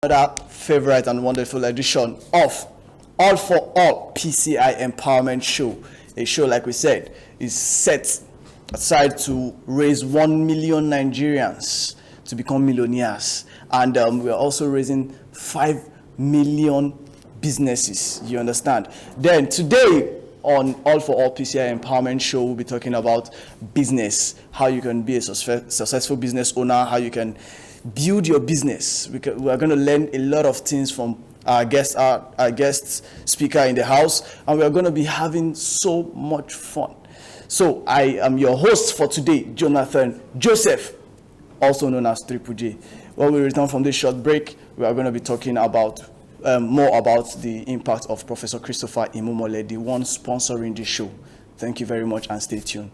Another favorite and wonderful edition of All for All Pci Empowerment Show. A show, like we said, is set aside to raise 1 million Nigerians to become millionaires. And we are also raising 5 million businesses, you understand? Then today on All for All Pci Empowerment Show, we'll be talking about business, how you can be a successful business owner, how you can build your business. We are going to learn a lot of things from our guest speaker in the house, and we are going to be having so much fun. So I am your host for today, Jonathan Joseph, also known as Triple J. When we return from this short break, we are going to be talking about more about the impact of Professor Christopher Imumole, the one sponsoring the show. Thank you very much and stay tuned.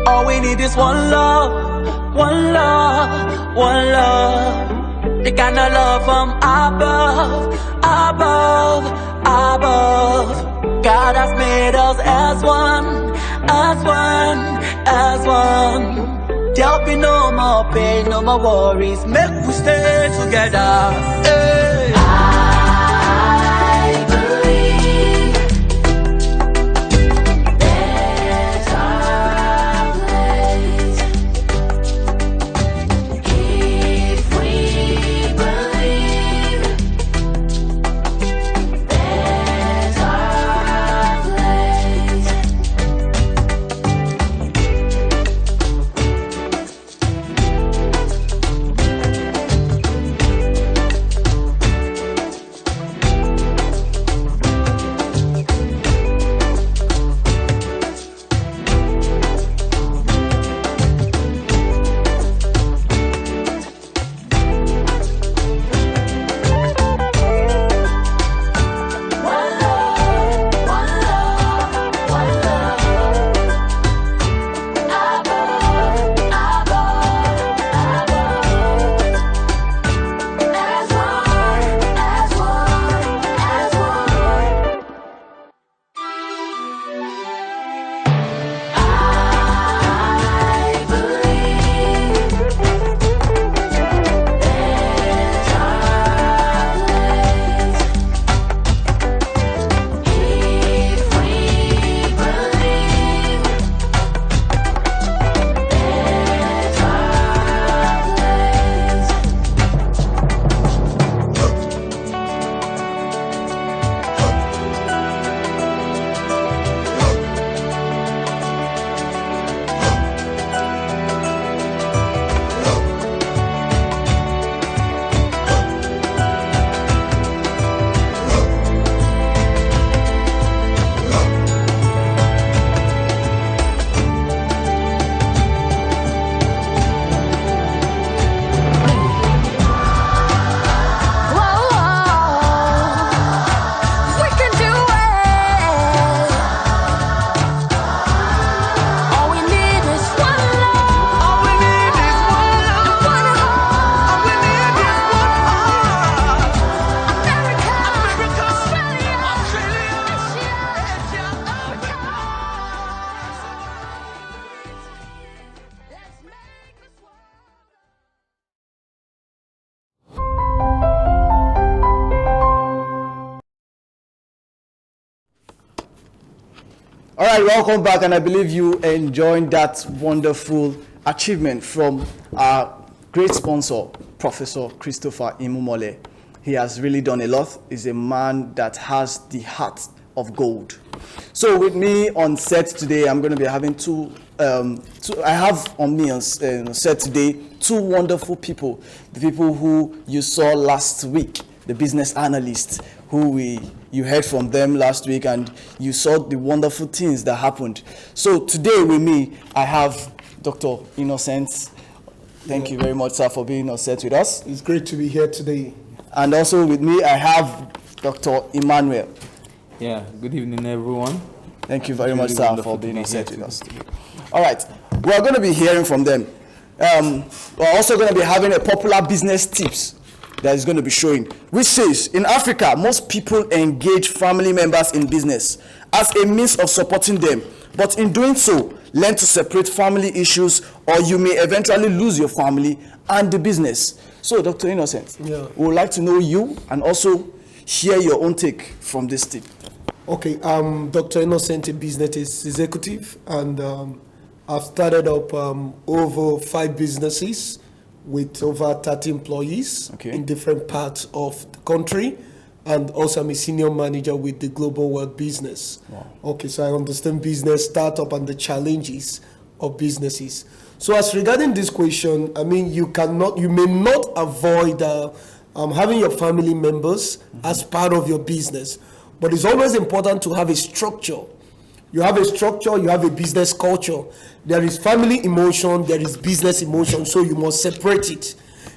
All we need is one love, one love, one love. The kind of love from above, above, above. God has made us as one, as one, as one. There'll be no more pain, no more worries. Make we stay together. Hey. I believe there's a place. If we believe there's a place. All right, welcome back, and I believe you enjoyed that wonderful achievement from our great sponsor, Professor Christopher Imumole. He has really done a lot. He's a man that has the heart of gold. So with me on set today, I'm going to be having I have on me on set today two wonderful people. The people who you saw last week, the business analysts, who you heard from them last week, and you saw the wonderful things that happened. So today with me, I have Dr. Innocent. Thank you very much, sir, for being on set with us. It's great to be here today. And also with me, I have Dr. Emmanuel. Yeah, good evening, everyone. Thank you very much, sir, for being on set with us. All right, we're going to be hearing from them. We're also going to be having a popular business tips that is going to be showing, which says, in Africa, most people engage family members in business as a means of supporting them. But in doing so, learn to separate family issues, or you may eventually lose your family and the business. So, Dr. Innocent, we would like to know you and also hear your own take from this tip. Okay, I'm Dr. Innocent, a business executive, and I've started up over 5 businesses with over 30 employees in different parts of the country. And also I'm a senior manager with the Global World Business. Wow. Okay, so I understand business, startup, and the challenges of businesses. So as regarding this question, I mean, you may not avoid having your family members as part of your business, but it's always important to have a structure. You have a structure, you have a business culture. There is family emotion, there is business emotion, so you must separate it.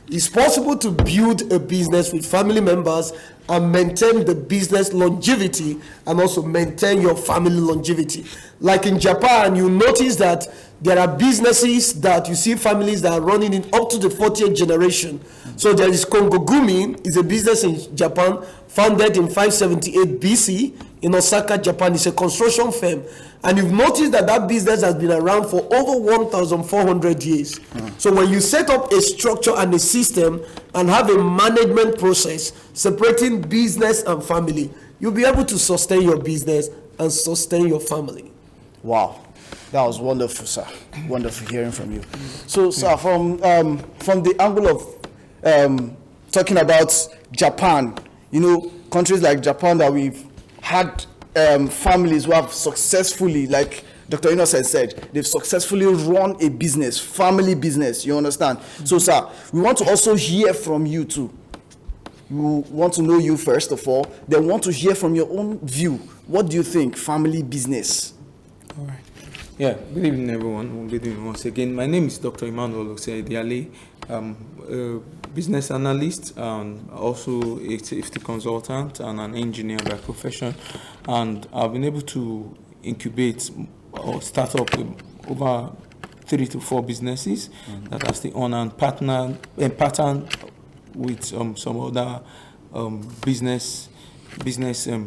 It's possible to build a business with family members and maintain the business longevity and also maintain your family longevity. Like in Japan, you notice that there are businesses that you see families that are running in up to the 40th generation. So there is Kongogumi, is a business in Japan founded in 578 BC in Osaka, Japan. It's a construction firm. And you've noticed that that business has been around for over 1,400 years. So when you set up a structure and a system and have a management process separating business and family, you'll be able to sustain your business and sustain your family. Wow, that was wonderful, sir. Wonderful hearing from you. So, sir, from the angle of talking about Japan, you know, countries like Japan that we've had families who have successfully, like Dr. Innocent said, they've successfully run a business, family business, you understand? So, sir, we want to also hear from you too. We want to know you first of all, then want to hear from your own view. What do you think, family business? All right. Yeah, good evening, everyone. Good evening once again. My name is Dr. Emmanuel Oseidiale. I'm a business analyst and also a safety consultant and an engineer by profession. And I've been able to incubate or start up over 3 to 4 businesses that are still on and pattern with some other business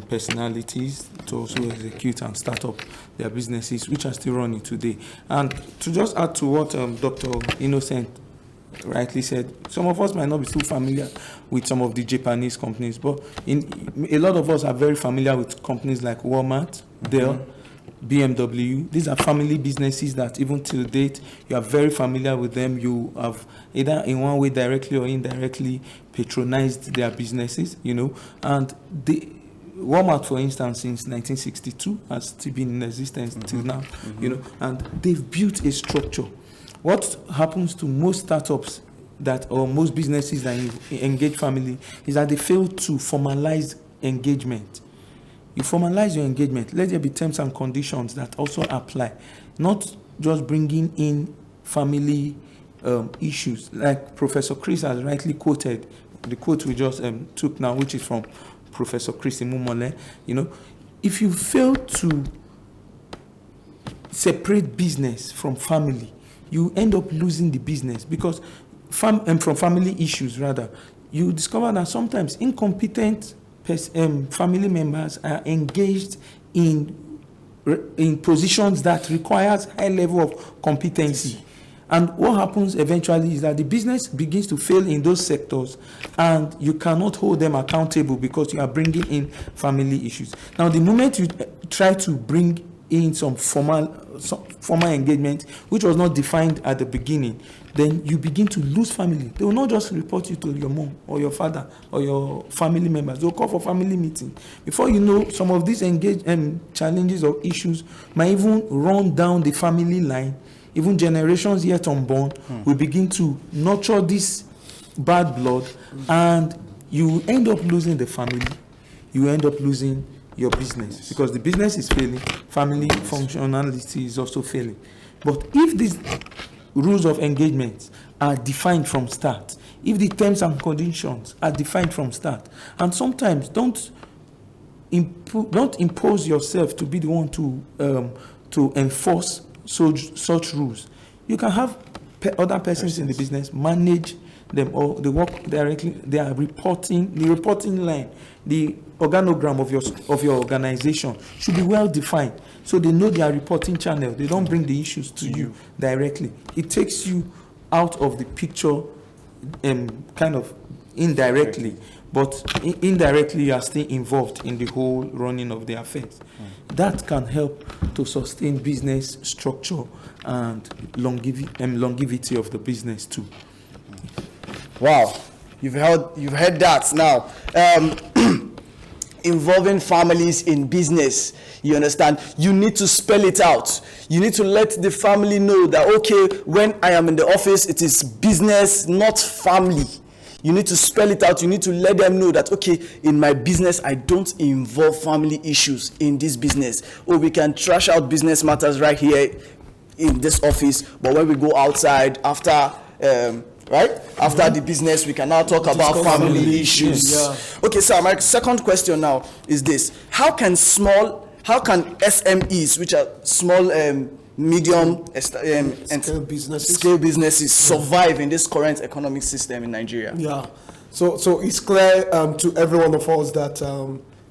personalities to also execute and start up their businesses, which are still running today. And to just add to what Dr. Innocent rightly said, some of us might not be too familiar with some of the Japanese companies, but a lot of us are very familiar with companies like Walmart, Dell, BMW. These are family businesses that even till date, you are very familiar with them. You have either in one way directly or indirectly patronized their businesses, you know. And Walmart, for instance, since 1962 has still been in existence till now, you know, and they've built a structure. What happens to most startups or most businesses that engage family is that they fail to formalize engagement. You formalize your engagement, let there be terms and conditions that also apply, not just bringing in family issues. Like Professor Chris has rightly quoted, the quote we just took now, which is from Professor Chris Imumole. You know, if you fail to separate business from family, you end up losing the business because from family issues, rather, you discover that sometimes incompetent family members are engaged in positions that requires high level of competency. And what happens eventually is that the business begins to fail in those sectors and you cannot hold them accountable because you are bringing in family issues. Now, the moment you try to bring in some formal engagement, which was not defined at the beginning, then you begin to lose family. They will not just report you to your mom or your father or your family members. They'll call for family meeting. Before you know, some of these challenges or issues might even run down the family line. Even generations yet unborn will begin to nurture this bad blood, and you end up losing the family. You end up losing your business because the business is failing, family functionality is also failing. But if these rules of engagement are defined from start, if the terms and conditions are defined from start, and sometimes don't impose yourself to be the one to enforce such rules. You can have other persons in the business manage them, or they work directly. They are reporting, the reporting line, the organogram of your organization should be well defined, so they know their reporting channel. They don't bring the issues to you directly. It takes you out of the picture, kind of indirectly, but indirectly you are still involved in the whole running of the affairs. That can help to sustain business structure and longevity of the business too. Wow, you've heard that now. Involving families in business, you understand? You need to spell it out. You need to let the family know that, okay, when I am in the office, it is business, not family. You need to spell it out. You need to let them know that, okay, in my business, I don't involve family issues in this business. Or we can trash out business matters right here in this office, but when we go outside after after the business, we can now talk about family issues. Okay, so my second question now is this: how can SMEs, which are small, medium scale businesses, survive in this current economic system in Nigeria? So it's clear to every one of us that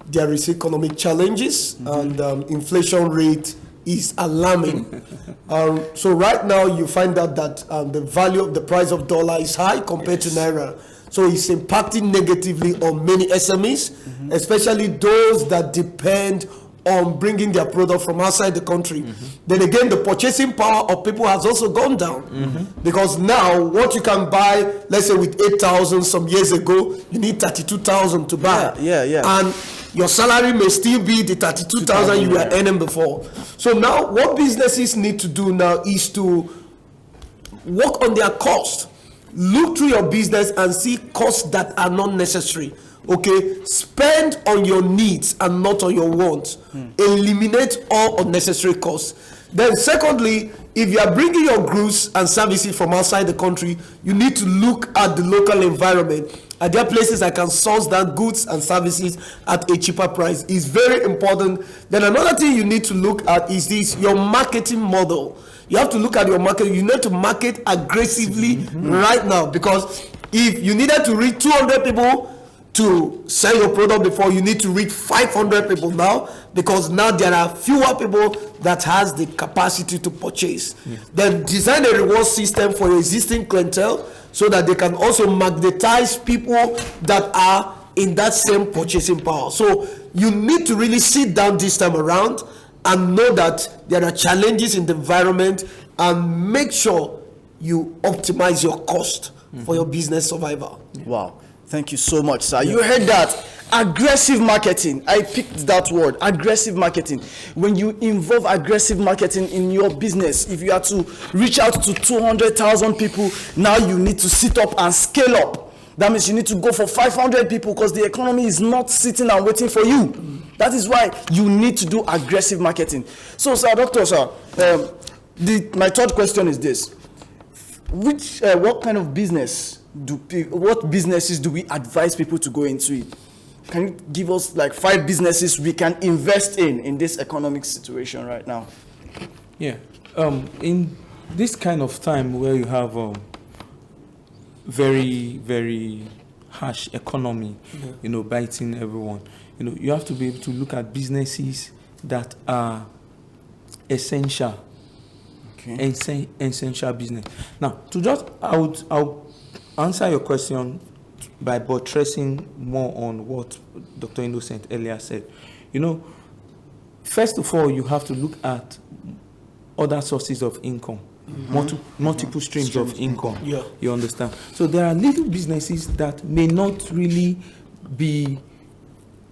there is economic challenges, and inflation rate is alarming. So right now you find out that the price of dollar is high compared to naira. So it's impacting negatively on many SMEs, especially those that depend on bringing their product from outside the country. Then again, the purchasing power of people has also gone down, because now what you can buy, let's say with 8,000 some years ago, you need 32,000 to buy. And your salary may still be the 32,000 you were earning before. So now what businesses need to do now is to work on their cost. Look through your business and see costs that are not necessary. Okay, spend on your needs and not on your wants. Eliminate all unnecessary costs. Then secondly, if you are bringing your goods and services from outside the country, you need to look at the local environment. Are there places I can source that goods and services at a cheaper price? It's very important. Then another thing you need to look at is your marketing model. You have to look at your market. You need to market aggressively right now, because if you needed to reach 200 people to sell your product before, you need to reach 500 people now, because now there are fewer people that has the capacity to purchase. Then design a reward system for your existing clientele so that they can also magnetize people that are in that same purchasing power. So you need to really sit down this time around and know that there are challenges in the environment, and make sure you optimize your cost for your business survival. Wow. Thank you so much, sir. You heard that. Aggressive marketing. I picked that word, aggressive marketing. When you involve aggressive marketing in your business, if you are to reach out to 200,000 people, now you need to sit up and scale up. That means you need to go for 500 people, because the economy is not sitting and waiting for you. That is why you need to do aggressive marketing. So, sir, doctor, sir, my third question is this: what kind of business what businesses do we advise people to go into it? Can you give us like 5 businesses we can invest in this economic situation right now? In this kind of time where you have very, very harsh economy, biting everyone, you have to be able to look at businesses that are essential. Essential business. Now, I'll answer your question by buttressing more on what Dr. Innocent earlier said. First of all, you have to look at other sources of income. multiple streams of income. Yeah. You understand? So there are little businesses that may not really be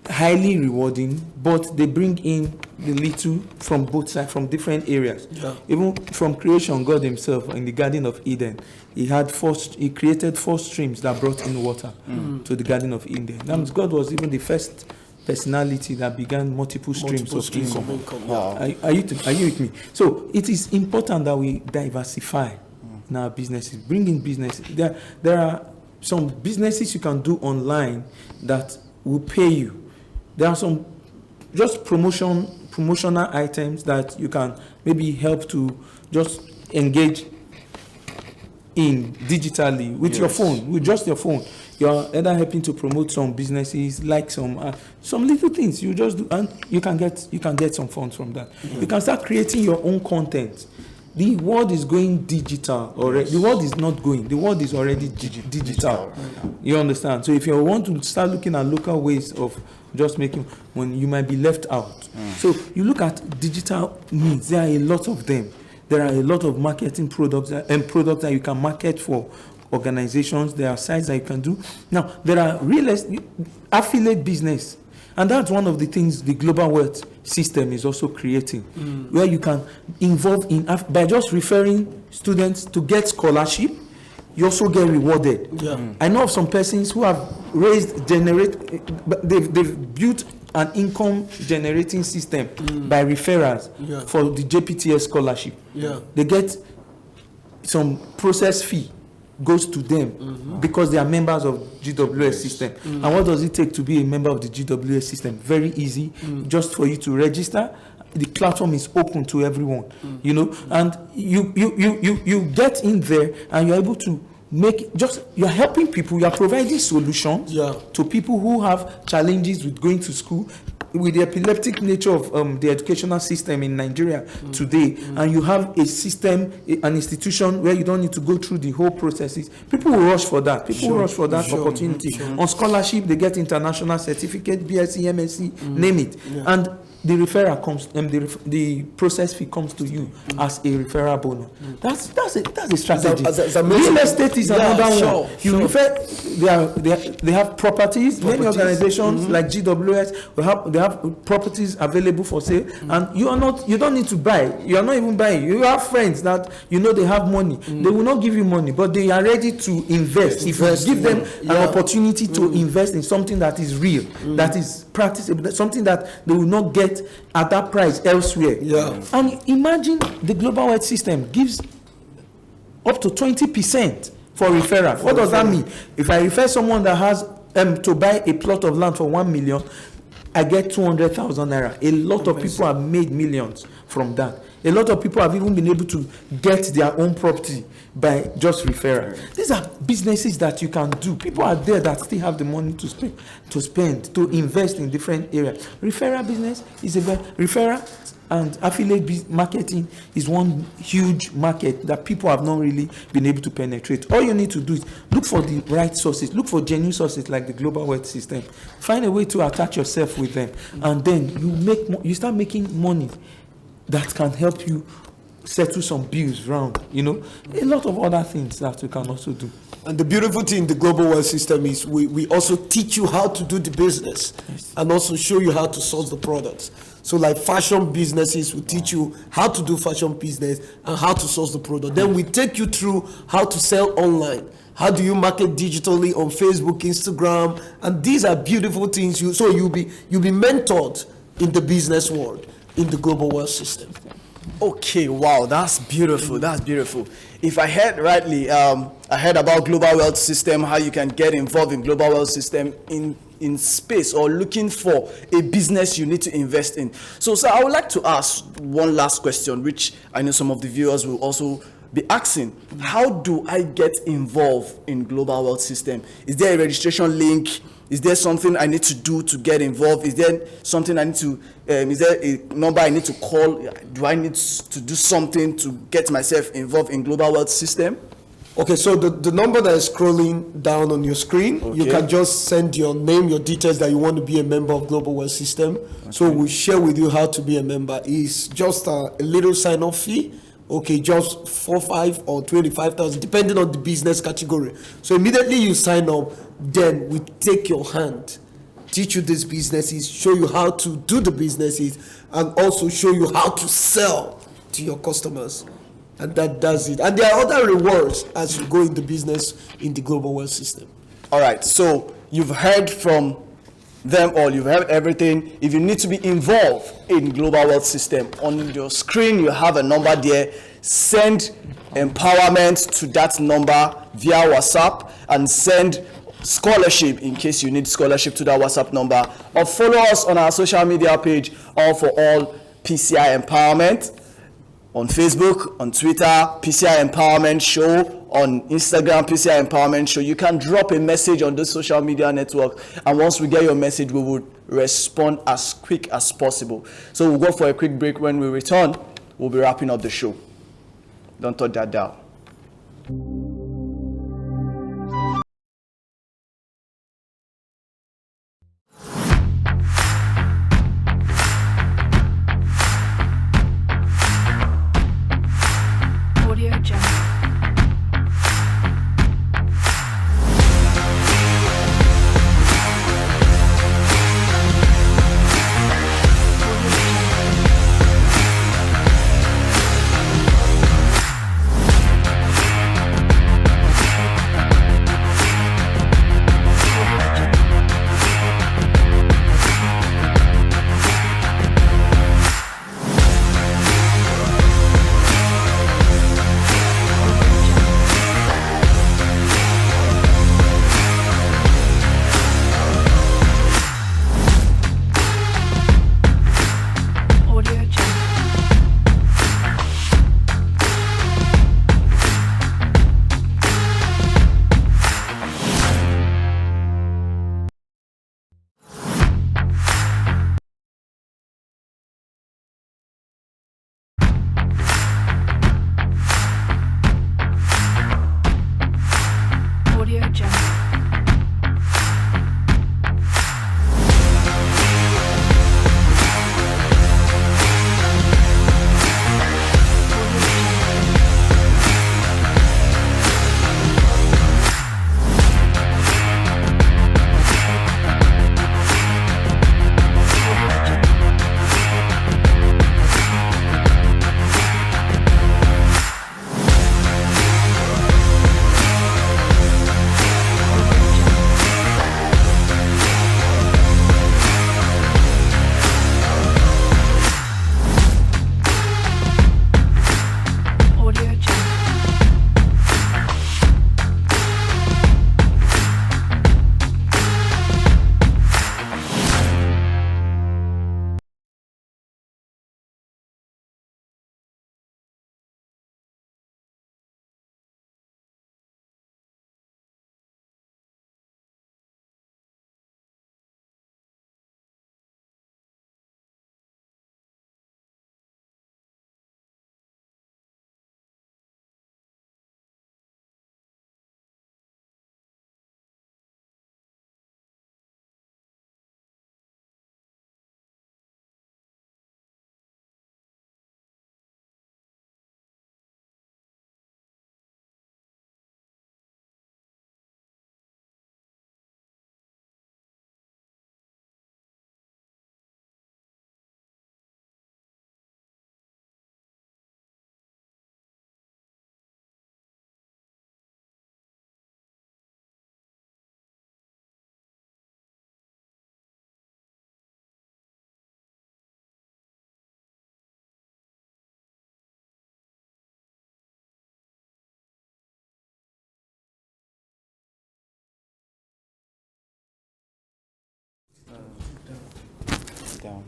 highly rewarding, but they bring in the little from both sides, from different areas. Yeah. Even from creation, God himself in the Garden of Eden, he created 4 streams that brought in water to the Garden of Eden. That means God was even the first personality that began multiple streams of income. Wow. Are you with me? So it is important that we diversify in our businesses, bring in business. There are some businesses you can do online that will pay you. There are some just promotional items that you can maybe help to just engage in digitally with your phone, with just your phone. You're either helping to promote some businesses, like some little things you just do, and you can get some funds from that. You can start creating your own content. The world is going digital already. The world is not going. The world is already digital. You understand? So if you want to start looking at local ways of just making money, you might be left out. So you look at digital means. There are a lot of them. There are a lot of marketing products and products that you can market for organizations. There are sites that you can do. Now, there are affiliate business. And that's one of the things the global wealth system is also creating, where you can involve in, by just referring students to get scholarship, you also get rewarded. I know of some persons who have they've built an income generating system by referrals for the JPTS scholarship. They get some process fee goes to them because they are members of GWS system. And what does it take to be a member of the GWS system? Very easy. Just for you to register, the platform is open to everyone, you know, and you get in there and you're able to you're helping people, you're providing solutions to people who have challenges with going to school, with the epileptic nature of the educational system in Nigeria today, and you have a system, an institution where you don't need to go through the whole processes. People will rush for that. People rush for that opportunity. On scholarship, they get international certificate, BSc, MSc, name it. And the referral comes, the process fee comes to you as a referral bonus. That's a strategy. Real estate is another one. You refer, they have properties. Many organizations like GWS they have properties available for sale, and you don't need to buy. You are not even buying. You have friends that you know they have money. They will not give you money, but they are ready to invest. If you give them an opportunity to invest in something that is real, that is practicable, something that they will not get at that price elsewhere. And imagine the global wealth system gives up to 20% for referral. What does that mean? If I refer someone that has to buy a plot of land for 1 million, I get 200,000 naira. A lot of people have made millions from that. A lot of people have even been able to get their own property by just referral. These are businesses that you can do. People are there that still have the money to spend, to invest in different areas. Referral business is referral and affiliate marketing is one huge market that people have not really been able to penetrate. All you need to do is look for the right sources, look for genuine sources like the global wealth system. Find a way to attach yourself with them, and then you start making money that can help you settle some bills around, you know, a lot of other things that you can also do. And the beautiful thing in the global wealth system is we also teach you how to do the business and also show you how to source the products. So like fashion businesses, we teach you how to do fashion business and how to source the product. Then we take you through how to sell online. How do you market digitally on Facebook, Instagram? And these are beautiful things. So you'll be mentored in the business world, in the global wealth system. Okay, wow, that's beautiful. That's beautiful. If I heard rightly, I heard about global wealth system, how you can get involved in global wealth system in space or looking for a business you need to invest in. So, sir, I would like to ask one last question, which I know some of the viewers will also be asking. How do I get involved in global wealth system? Is there a registration link? Is there something I need to do to get involved? Is there something I need to, is there a number I need to call? Do I need to do something to get myself involved in global wealth system? Okay, so the number that is scrolling down on your screen, you can just send your name, your details that you want to be a member of Global Wealth System. So we'll share with you how to be a member. It's just a little sign-up fee, okay, just 4, 5 or 25,000, depending on the business category. So immediately you sign up, then we take your hand, teach you these businesses, show you how to do the businesses, and also show you how to sell to your customers. And that does it. And there are other rewards as you go in the business in the global wealth system. All right, so you've heard from them all, you've heard everything. If you need to be involved in global wealth system, on your screen you have a number there. Send empowerment to that number via WhatsApp, and send scholarship in case you need scholarship to that WhatsApp number, or follow us on our social media page, All for All PCI Empowerment, on Facebook, on Twitter, PCI Empowerment Show, on Instagram, PCI Empowerment Show. You can drop a message on this social media network, and once we get your message, we will respond as quick as possible. So we'll go for a quick break. When we return, we'll be wrapping up the show. Don't touch that down. Down.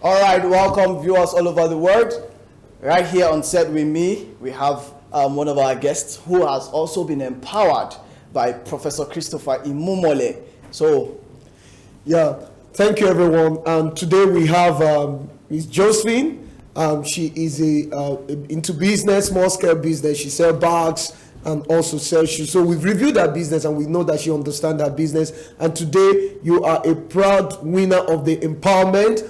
All right, welcome viewers all over the world. Right here on set with me, we have one of our guests who has also been empowered by Professor Christopher Imumole. So, yeah, thank you everyone. Today we have Ms. Josephine. She is into business, small scale business. She sells bags and also sells shoes. So we've reviewed her business and we know that she understands her business. And today you are a proud winner of the empowerment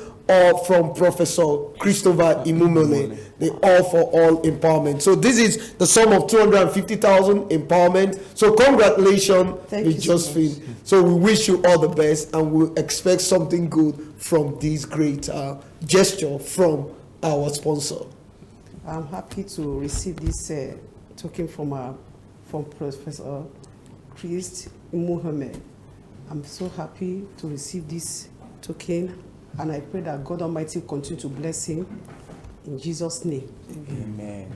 from Professor Christopher Imumole, the All for All Empowerment. So this is the sum of 250,000 empowerment. So congratulations, Ms. Josephine. So we wish you all the best and we expect something good from this great gesture from our sponsor. I'm happy to receive this token from Professor Chris Mohammed. I'm so happy to receive this token, and I pray that God Almighty continue to bless him in Jesus' name. Amen.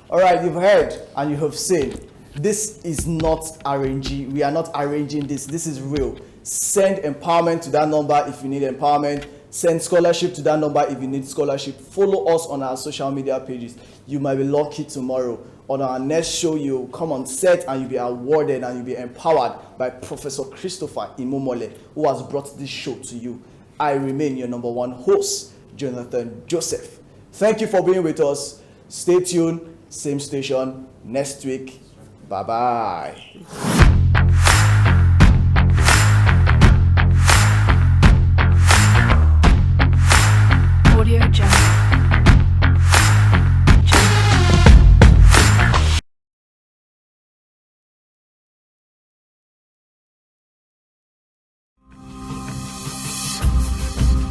All right, you've heard and you have seen. This is not arranging. We are not arranging this. This is real. Send empowerment to that number if you need empowerment. Send scholarship to that number if you need scholarship. Follow us on our social media pages. You might be lucky tomorrow. On our next show, you'll come on set and you'll be awarded and you'll be empowered by Professor Christopher Imumole, who has brought this show to you. I remain your number one host, Jonathan Joseph. Thank you for being with us. Stay tuned, same station next week. Bye-bye.